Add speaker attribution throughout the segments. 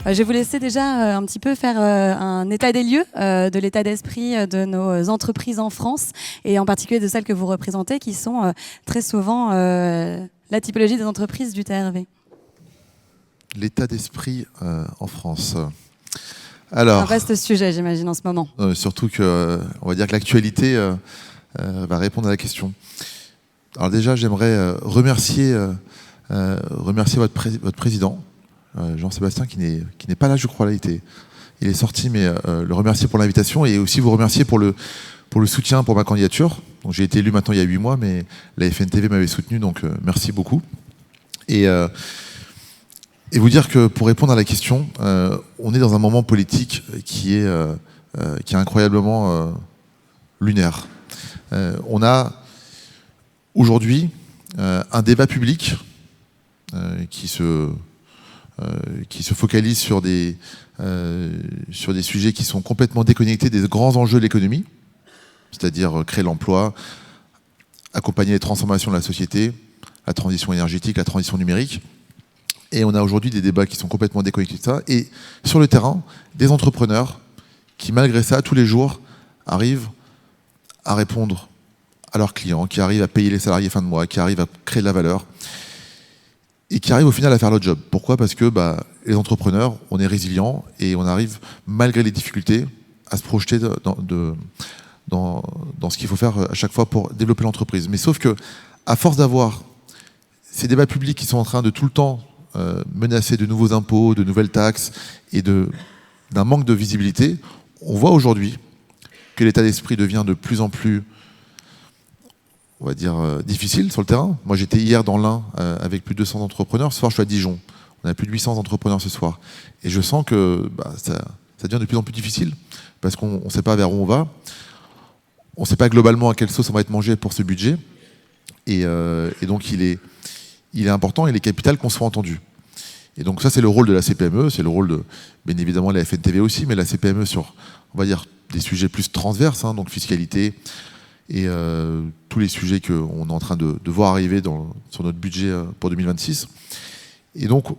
Speaker 1: Je vais vous laisser déjà un petit peu faire un état des lieux de l'état d'esprit de nos entreprises en France et en particulier de celles que vous représentez qui sont très souvent la typologie des entreprises du TRV.
Speaker 2: L'état d'esprit en France.
Speaker 1: Alors, un vaste sujet, j'imagine, en ce moment.
Speaker 2: Surtout que, on va dire que l'actualité va répondre à la question. Alors déjà, j'aimerais remercier votre président, Jean-Sébastien, qui n'est pas là, je crois, là, il est sorti, mais le remercier pour l'invitation et aussi vous remercier pour le soutien pour ma candidature. Donc, j'ai été élu maintenant il y a 8 mois, mais la FNTV m'avait soutenu, donc merci beaucoup. Et vous dire que pour répondre à la question, on est dans un moment politique qui est incroyablement lunaire. On a aujourd'hui un débat public qui se focalise sur des sujets qui sont complètement déconnectés des grands enjeux de l'économie, c'est-à-dire créer l'emploi, accompagner les transformations de la société, la transition énergétique, la transition numérique. Et on a aujourd'hui des débats qui sont complètement déconnectés de ça. Et sur le terrain, des entrepreneurs qui, malgré ça, tous les jours, arrivent à répondre à leurs clients, qui arrivent à payer les salariés fin de mois, qui arrivent à créer de la valeur et qui arrivent au final à faire leur job. Pourquoi ? Parce que les entrepreneurs, on est résilients et on arrive, malgré les difficultés, à se projeter dans ce qu'il faut faire à chaque fois pour développer l'entreprise. Mais sauf que, à force d'avoir ces débats publics qui sont en train de tout le temps menacer de nouveaux impôts, de nouvelles taxes et d'un manque de visibilité, on voit aujourd'hui que l'état d'esprit devient de plus en plus, on va dire, difficile sur le terrain. Moi, j'étais hier dans l'Ain avec plus de 200 entrepreneurs. Ce soir, je suis à Dijon. On a plus de 800 entrepreneurs ce soir. Et je sens que ça devient de plus en plus difficile parce qu'on ne sait pas vers où on va. On ne sait pas globalement à quelle sauce on va être mangé pour ce budget. Et donc, il est important, il est capital qu'on soit entendu. Et donc ça, c'est le rôle de la CPME, c'est le rôle de, bien évidemment, de la FNTV aussi, mais la CPME sur, on va dire, des sujets plus transverses, donc fiscalité et tous les sujets qu'on est en train de voir arriver sur notre budget pour 2026. Et donc,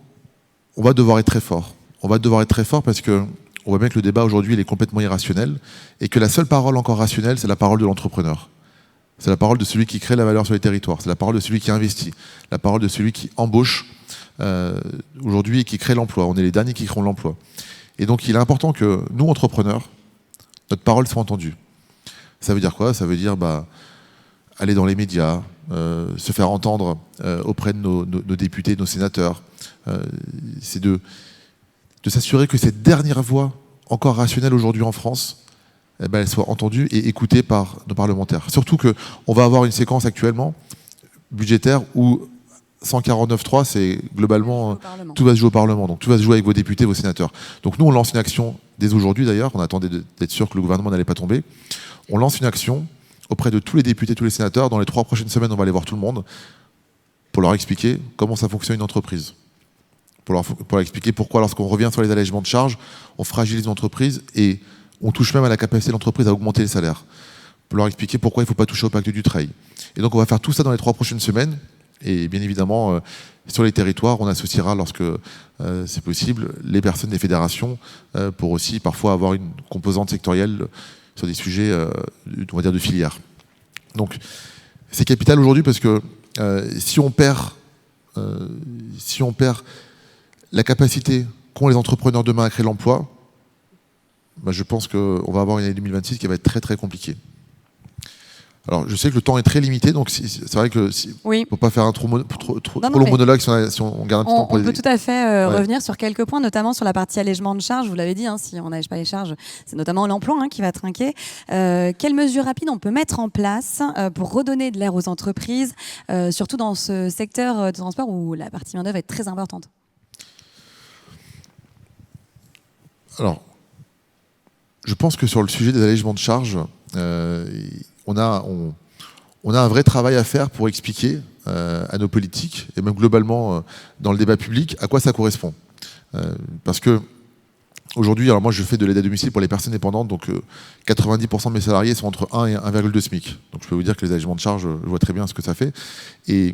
Speaker 2: on va devoir être très fort. On va devoir être très fort parce que on voit bien que le débat aujourd'hui, il est complètement irrationnel et que la seule parole encore rationnelle, c'est la parole de l'entrepreneur. C'est la parole de celui qui crée la valeur sur les territoires. C'est la parole de celui qui investit. La parole de celui qui embauche aujourd'hui et qui crée l'emploi. On est les derniers qui créent l'emploi. Et donc, il est important que nous, entrepreneurs, notre parole soit entendue. Ça veut dire quoi ? Ça veut dire aller dans les médias, se faire entendre auprès de nos députés, de nos sénateurs. C'est de s'assurer que cette dernière voix, encore rationnelle aujourd'hui en France, elle soit entendue et écoutée par nos parlementaires. Surtout qu'on va avoir une séquence actuellement budgétaire où 149.3, c'est globalement, tout va se jouer au Parlement. Donc tout va se jouer avec vos députés, vos sénateurs. Donc nous, on lance une action dès aujourd'hui d'ailleurs, on attendait d'être sûr que le gouvernement n'allait pas tomber. On lance une action auprès de tous les députés, tous les sénateurs. Dans les 3 prochaines semaines, on va aller voir tout le monde pour leur expliquer comment ça fonctionne une entreprise. Pour leur expliquer pourquoi, lorsqu'on revient sur les allègements de charges, on fragilise l'entreprise et on touche même à la capacité de l'entreprise à augmenter les salaires. Pour leur expliquer pourquoi il ne faut pas toucher au pacte du Dutreil. Et donc on va faire tout ça dans les 3 prochaines semaines. Et bien évidemment, sur les territoires, on associera, lorsque c'est possible, les personnes des fédérations pour aussi parfois avoir une composante sectorielle sur des sujets, on va dire, de filière. Donc c'est capital aujourd'hui parce que si on perd la capacité qu'ont les entrepreneurs demain à créer l'emploi, je pense qu'on va avoir une année 2026 qui va être très très compliquée. Alors, je sais que le temps est très limité, donc c'est vrai que
Speaker 1: oui.
Speaker 2: Faut pas faire un trop long monologue si on garde un petit temps pour
Speaker 1: on peut tout à fait revenir sur quelques points, notamment sur la partie allègement de charges. Vous l'avez dit, si on n'allège pas les charges, c'est notamment l'emploi qui va trinquer. Quelles mesures rapides on peut mettre en place pour redonner de l'air aux entreprises, surtout dans ce secteur de transport où la partie main-d'œuvre est très importante?
Speaker 2: Alors, je pense que sur le sujet des allègements de charges, on on a un vrai travail à faire pour expliquer à nos politiques, et même globalement dans le débat public, à quoi ça correspond. Parce que aujourd'hui, alors moi je fais de l'aide à domicile pour les personnes dépendantes, donc 90% de mes salariés sont entre 1 et 1,2 SMIC. Donc je peux vous dire que les allégements de charges, je vois très bien ce que ça fait. Et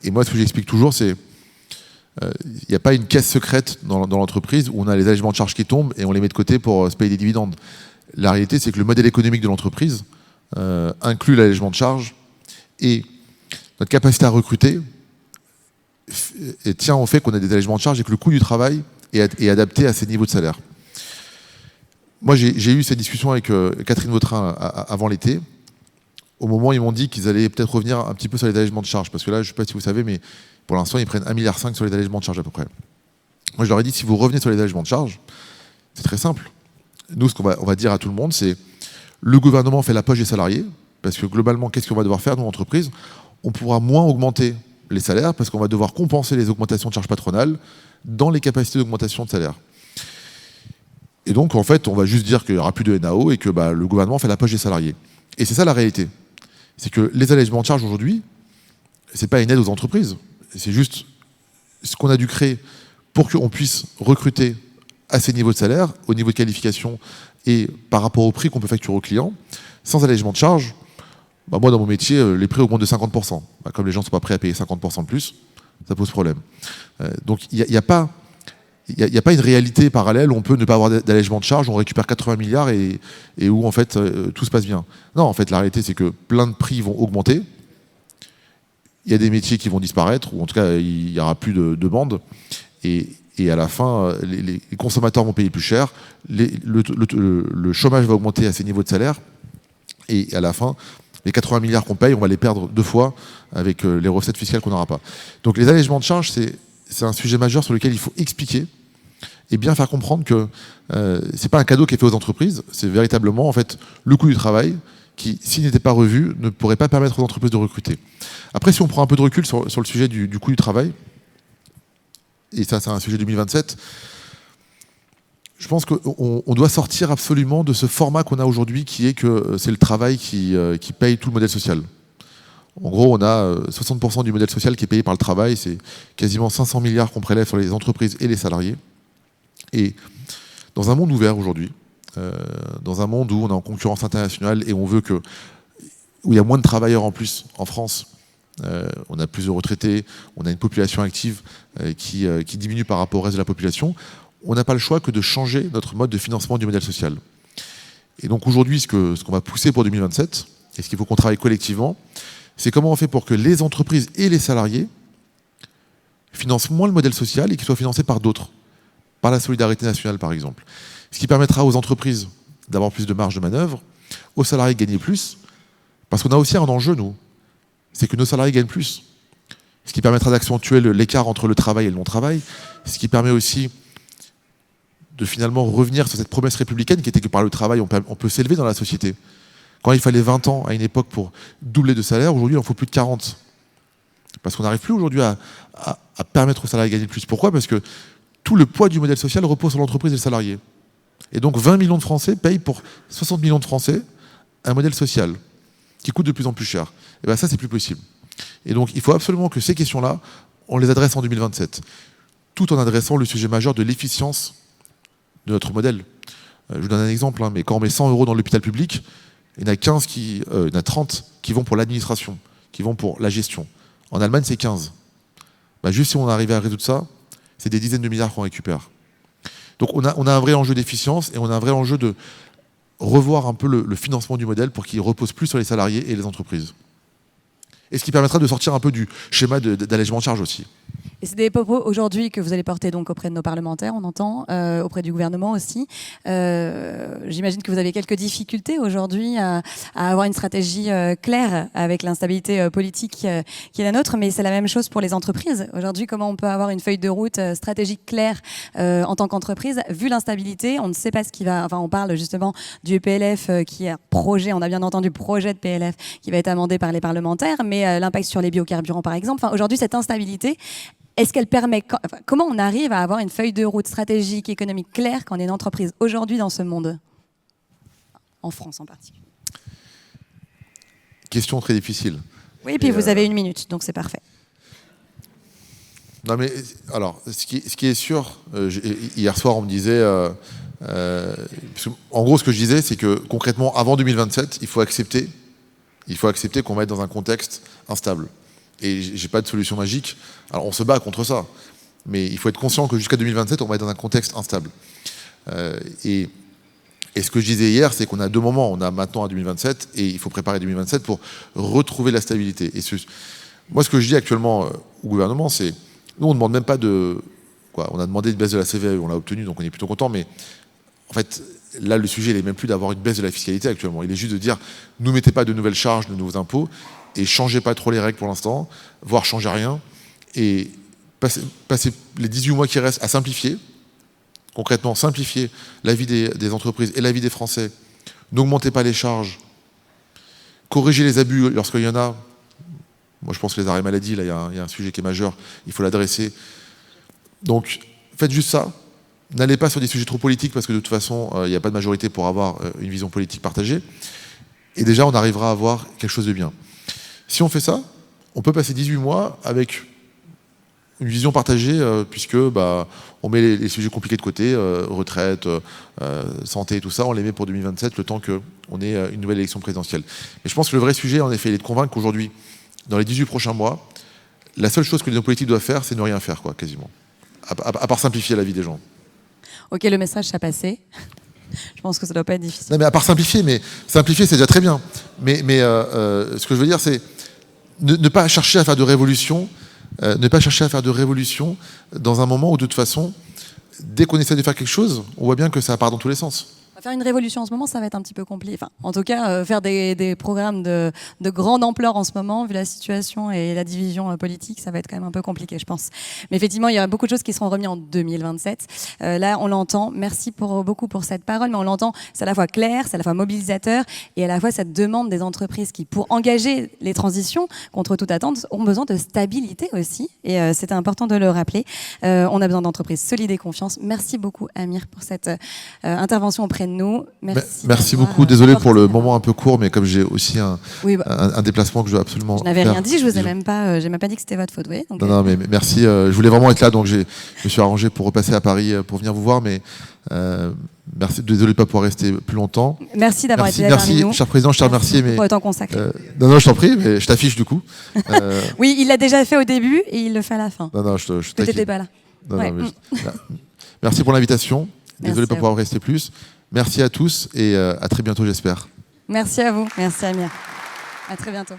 Speaker 2: moi, ce que j'explique toujours, c'est il n'y a pas une caisse secrète dans l'entreprise où on a les allégements de charges qui tombent et on les met de côté pour se payer des dividendes. La réalité, c'est que le modèle économique de l'entreprise inclut l'allègement de charges et notre capacité à recruter tient au fait qu'on a des allégements de charges et que le coût du travail est adapté à ces niveaux de salaire. Moi, j'ai eu cette discussion avec Catherine Vautrin avant l'été. Au moment où ils m'ont dit qu'ils allaient peut-être revenir un petit peu sur les allégements de charges, parce que là, je ne sais pas si vous savez, mais pour l'instant, ils prennent 1,5 milliard sur les allégements de charges à peu près. Moi, je leur ai dit, si vous revenez sur les allégements de charges, c'est très simple. Nous, ce qu'on va dire à tout le monde, c'est le gouvernement fait la poche des salariés, parce que globalement, qu'est-ce qu'on va devoir faire, nous, entreprises? On pourra moins augmenter les salaires, parce qu'on va devoir compenser les augmentations de charges patronales dans les capacités d'augmentation de salaire. Et donc, en fait, on va juste dire qu'il n'y aura plus de NAO et que le gouvernement fait la poche des salariés. Et c'est ça la réalité. C'est que les allégements de charges aujourd'hui, ce n'est pas une aide aux entreprises. C'est juste ce qu'on a dû créer pour qu'on puisse recruter à ces niveaux de salaire, au niveau de qualification et par rapport au prix qu'on peut facturer aux clients. Sans allègement de charges, moi, dans mon métier, les prix augmentent de 50%. Comme les gens ne sont pas prêts à payer 50% de plus, ça pose problème. Donc, il n'y a pas une réalité parallèle où on peut ne pas avoir d'allègement de charges, on récupère 80 milliards et où, en fait, tout se passe bien. Non, en fait, la réalité, c'est que plein de prix vont augmenter. Il y a des métiers qui vont disparaître, ou en tout cas, il n'y aura plus de demande. Et à la fin, les consommateurs vont payer plus cher, le chômage va augmenter à ces niveaux de salaire, et à la fin, les 80 milliards qu'on paye, on va les perdre 2 fois avec les recettes fiscales qu'on n'aura pas. Donc les allègements de charges, c'est un sujet majeur sur lequel il faut expliquer et bien faire comprendre que c'est pas un cadeau qui est fait aux entreprises, c'est véritablement en fait le coût du travail qui, s'il n'était pas revu, ne pourrait pas permettre aux entreprises de recruter. Après, si on prend un peu de recul sur le sujet du coût du travail, et ça c'est un sujet 2027, je pense qu'on doit sortir absolument de ce format qu'on a aujourd'hui qui est que c'est le travail qui paye tout le modèle social. En gros, on a 60% du modèle social qui est payé par le travail, c'est quasiment 500 milliards qu'on prélève sur les entreprises et les salariés. Et dans un monde ouvert aujourd'hui, dans un monde où on est en concurrence internationale et on veut où il y a moins de travailleurs en plus en France, on a plus de retraités, on a une population active qui diminue par rapport au reste de la population, on n'a pas le choix que de changer notre mode de financement du modèle social. Et donc aujourd'hui, ce qu'on va pousser pour 2027, et ce qu'il faut qu'on travaille collectivement, c'est comment on fait pour que les entreprises et les salariés financent moins le modèle social et qu'ils soient financés par d'autres, par la solidarité nationale par exemple. Ce qui permettra aux entreprises d'avoir plus de marge de manœuvre, aux salariés de gagner plus, parce qu'on a aussi un enjeu, nous, c'est que nos salariés gagnent plus. Ce qui permettra d'accentuer l'écart entre le travail et le non-travail, ce qui permet aussi de finalement revenir sur cette promesse républicaine qui était que par le travail, on peut s'élever dans la société. Quand il fallait 20 ans à une époque pour doubler de salaire, aujourd'hui il en faut plus de 40. Parce qu'on n'arrive plus aujourd'hui à permettre aux salariés de gagner plus. Pourquoi? Parce que tout le poids du modèle social repose sur l'entreprise et le salarié. Et donc 20 millions de Français payent pour 60 millions de Français un modèle social qui coûte de plus en plus cher. Et bien ça, c'est plus possible. Et donc il faut absolument que ces questions-là, on les adresse en 2027, tout en adressant le sujet majeur de l'efficience de notre modèle. Je vous donne un exemple, mais quand on met 100 € dans l'hôpital public, il y en a 30 qui vont pour l'administration, qui vont pour la gestion. En Allemagne, c'est 15. Juste si on arrivait à résoudre ça, c'est des dizaines de milliards qu'on récupère. Donc on a un vrai enjeu d'efficience et on a un vrai enjeu de revoir un peu le financement du modèle pour qu'il repose plus sur les salariés et les entreprises. Et ce qui permettra de sortir un peu du schéma d'allègement de charges aussi.
Speaker 1: Et c'est des propos aujourd'hui que vous allez porter donc auprès de nos parlementaires, on entend, auprès du gouvernement aussi. J'imagine que vous avez quelques difficultés aujourd'hui à avoir une stratégie claire avec l'instabilité politique qui est la nôtre, mais c'est la même chose pour les entreprises. Aujourd'hui, comment on peut avoir une feuille de route stratégique claire en tant qu'entreprise, vu l'instabilité, on ne sait pas ce qui va... Enfin, on parle justement du PLF qui est un projet, on a bien entendu projet de PLF qui va être amendé par les parlementaires, mais l'impact sur les biocarburants par exemple. Enfin, aujourd'hui, cette instabilité, est-ce qu'elle permet... Comment on arrive à avoir une feuille de route stratégique, économique claire quand on est une entreprise aujourd'hui dans ce monde? En France en particulier.
Speaker 2: Question très difficile.
Speaker 1: Oui, et puis vous avez 1 minute, donc c'est parfait.
Speaker 2: Non mais alors, ce qui est sûr, hier soir on me disait, en gros ce que je disais c'est que concrètement avant 2027, il faut accepter qu'on va être dans un contexte instable. Et j'ai pas de solution magique. Alors on se bat contre ça, mais il faut être conscient que jusqu'à 2027, on va être dans un contexte instable. Et ce que je disais hier, c'est qu'on a 2 moments. On a maintenant à 2027 et il faut préparer 2027 pour retrouver la stabilité. Et moi, ce que je dis actuellement au gouvernement, c'est nous, on ne demande même pas de... On a demandé une baisse de la CVAE, on l'a obtenue, donc on est plutôt content, mais en fait, là, le sujet, il n'est même plus d'avoir une baisse de la fiscalité actuellement. Il est juste de dire, ne mettez pas de nouvelles charges, de nouveaux impôts, et changez pas trop les règles pour l'instant, voire changez rien, et passer les 18 mois qui restent à simplifier, concrètement simplifier la vie des entreprises et la vie des Français, n'augmentez pas les charges, corrigez les abus lorsqu'il y en a. Moi, je pense que les arrêts maladie, là, il y a un sujet qui est majeur, il faut l'adresser. Donc, faites juste ça. N'allez pas sur des sujets trop politiques, parce que de toute façon, il n'y a pas de majorité pour avoir une vision politique partagée. Et déjà, on arrivera à avoir quelque chose de bien. Si on fait ça, on peut passer 18 mois avec une vision partagée, puisque on met les sujets compliqués de côté, retraite, santé et tout ça, on les met pour 2027, le temps qu'on ait une nouvelle élection présidentielle. Mais je pense que le vrai sujet, en effet, il est de convaincre qu'aujourd'hui, dans les 18 prochains mois, la seule chose que les hommes politiques doivent faire, c'est ne rien faire, quasiment. À part simplifier la vie des gens.
Speaker 1: Ok, le message s'est passé. Je pense que ça ne doit pas être difficile.
Speaker 2: Non, mais à part simplifier, c'est déjà très bien. Mais ce que je veux dire, c'est ne pas chercher à faire de révolution, dans un moment où, de toute façon, dès qu'on essaie de faire quelque chose, on voit bien que ça part dans tous les sens.
Speaker 1: Faire une révolution en ce moment, ça va être un petit peu compliqué. Enfin, en tout cas, faire des programmes de grande ampleur en ce moment, vu la situation et la division politique, ça va être quand même un peu compliqué, je pense. Mais effectivement, il y aura beaucoup de choses qui seront remises en 2027. Là, on l'entend. Merci beaucoup pour cette parole, mais on l'entend, c'est à la fois clair, c'est à la fois mobilisateur, et à la fois cette demande des entreprises qui, pour engager les transitions contre toute attente, ont besoin de stabilité aussi. Et c'était important de le rappeler. On a besoin d'entreprises solides et confiance. Merci beaucoup, Amir, pour cette intervention auprès de nous.
Speaker 2: Merci beaucoup. Désolé pour le moment un peu court, mais comme j'ai aussi un déplacement que je dois absolument
Speaker 1: faire. Je n'avais rien dit, j'ai même pas dit que c'était votre faute.
Speaker 2: Donc, non, mais merci. Je voulais vraiment être là, donc je me suis arrangé pour repasser à Paris pour venir vous voir, mais merci. Désolé de ne pas pouvoir rester plus longtemps.
Speaker 1: Merci d'avoir été là parmi nous.
Speaker 2: Cher président, je te remercie.
Speaker 1: Pour le temps consacré.
Speaker 2: Non, je t'en prie, mais je t'affiche du coup.
Speaker 1: Oui, il l'a déjà fait au début et il le fait à la fin.
Speaker 2: Non, je
Speaker 1: Tu n'étais pas là.
Speaker 2: Merci pour l'invitation. Désolé de ne pas pouvoir rester plus. Merci à tous et à très bientôt, j'espère.
Speaker 1: Merci à vous. Merci Amir. À très bientôt.